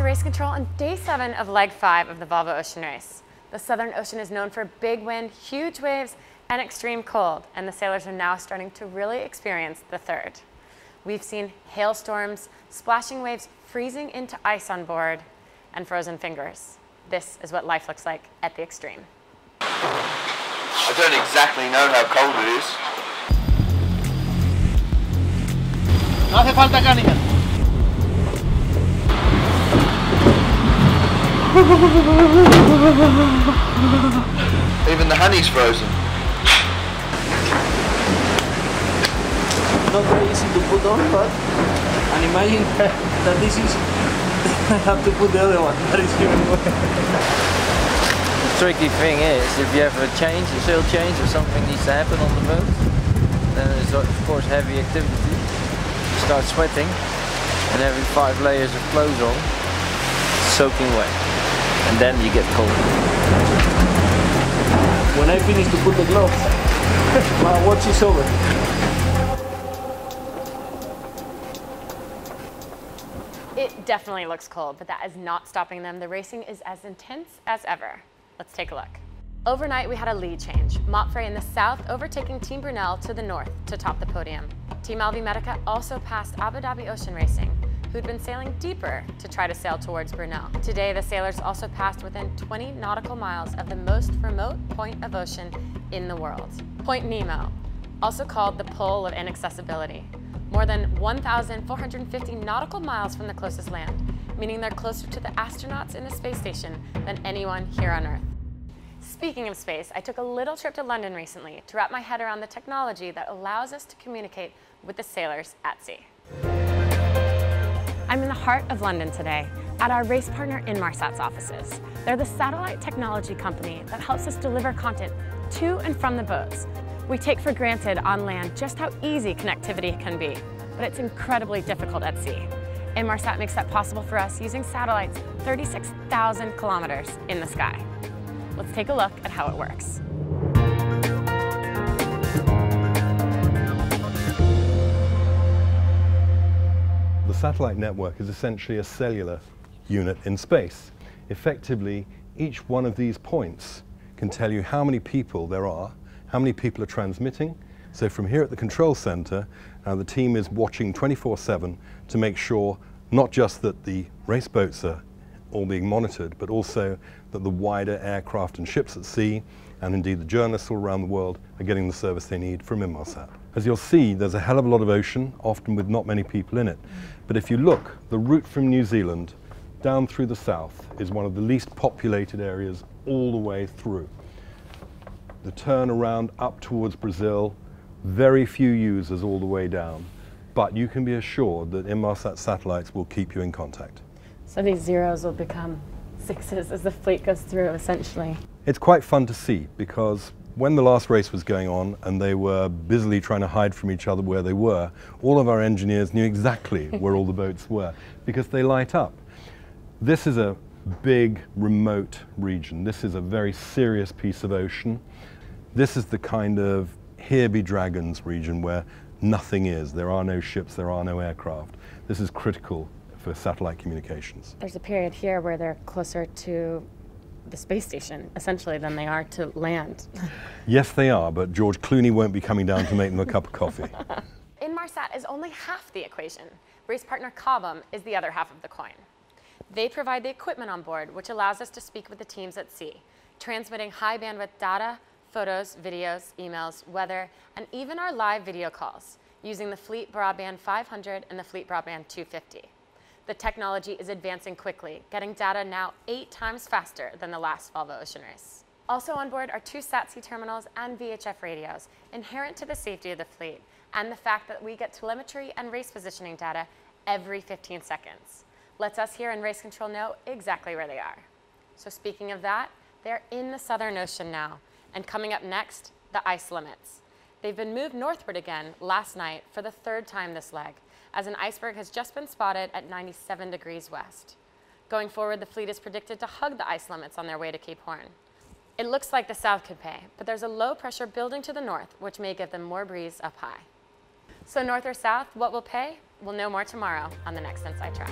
Race Control on day 7 of leg 5 of the Volvo Ocean Race. The Southern Ocean is known for big wind, huge waves, and extreme cold, and the sailors are now starting to really experience the third. We've seen hailstorms, splashing waves, freezing into ice on board, and frozen fingers. This is what life looks like at the extreme. I don't exactly know how cold it is. No hace falta acá, niña. Even the honey's frozen. Not very easy to put on, but and imagine that this is I have to put the other one. That is even worse. The tricky thing is, if you have a change, a sail change or something needs to happen on the boat, then there's of course heavy activity. You start sweating and having 5 layers of clothes on, soaking wet, and then you get cold. When I finish to put the gloves, my watch is over. It definitely looks cold, but that is not stopping them. The racing is as intense as ever. Let's take a look. Overnight, we had a lead change. Mopfre in the south overtaking Team Brunel to the north to top the podium. Team Alvi-Medica also passed Abu Dhabi Ocean Racing, who'd been sailing deeper to try to sail towards Brunel. Today, the sailors also passed within 20 nautical miles of the most remote point of ocean in the world. Point Nemo, also called the Pole of Inaccessibility. More than 1,450 nautical miles from the closest land, meaning they're closer to the astronauts in the space station than anyone here on Earth. Speaking of space, I took a little trip to London recently to wrap my head around the technology that allows us to communicate with the sailors at sea. I'm in the heart of London today, at our race partner Inmarsat's offices. They're the satellite technology company that helps us deliver content to and from the boats. We take for granted on land just how easy connectivity can be, but it's incredibly difficult at sea. Inmarsat makes that possible for us using satellites 36,000 kilometers in the sky. Let's take a look at how it works. The satellite network is essentially a cellular unit in space. Effectively, each one of these points can tell you how many people there are, how many people are transmitting. So from here at the control center, the team is watching 24/7 to make sure not just that the race boats are all being monitored, but also that the wider aircraft and ships at sea, and indeed the journalists all around the world, are getting the service they need from Inmarsat. As you'll see, there's a hell of a lot of ocean, often with not many people in it. But if you look, the route from New Zealand down through the south is one of the least populated areas all the way through. The turn around up towards Brazil, very few users all the way down, but you can be assured that Inmarsat satellites will keep you in contact. So these zeros will become 6s as the fleet goes through, essentially. It's quite fun to see, because when the last race was going on and they were busily trying to hide from each other where they were, all of our engineers knew exactly where all the boats were, because they light up. This is a big, remote region. This is a very serious piece of ocean. This is the kind of here be dragons region where nothing is. There are no ships, there are no aircraft. This is critical for satellite communications. There's a period here where they're closer to the space station, essentially, than they are to land. Yes, they are, but George Clooney won't be coming down to make them a cup of coffee. Inmarsat is only half the equation. Race partner Cobham is the other half of the coin. They provide the equipment on board, which allows us to speak with the teams at sea, transmitting high bandwidth data, photos, videos, emails, weather, and even our live video calls using the Fleet Broadband 500 and the Fleet Broadband 250. The technology is advancing quickly, getting data now 8 times faster than the last Volvo Ocean Race. Also on board are 2 SATC terminals and VHF radios, inherent to the safety of the fleet, and the fact that we get telemetry and race positioning data every 15 seconds. Lets us here in Race Control know exactly where they are. So speaking of that, they're in the Southern Ocean now, and coming up next, the ice limits. They've been moved northward again last night for the 3rd time this leg, as an iceberg has just been spotted at 97 degrees west. Going forward, the fleet is predicted to hug the ice limits on their way to Cape Horn. It looks like the south could pay, but there's a low pressure building to the north, which may give them more breeze up high. So north or south, what will pay? We'll know more tomorrow on the next Inside Track.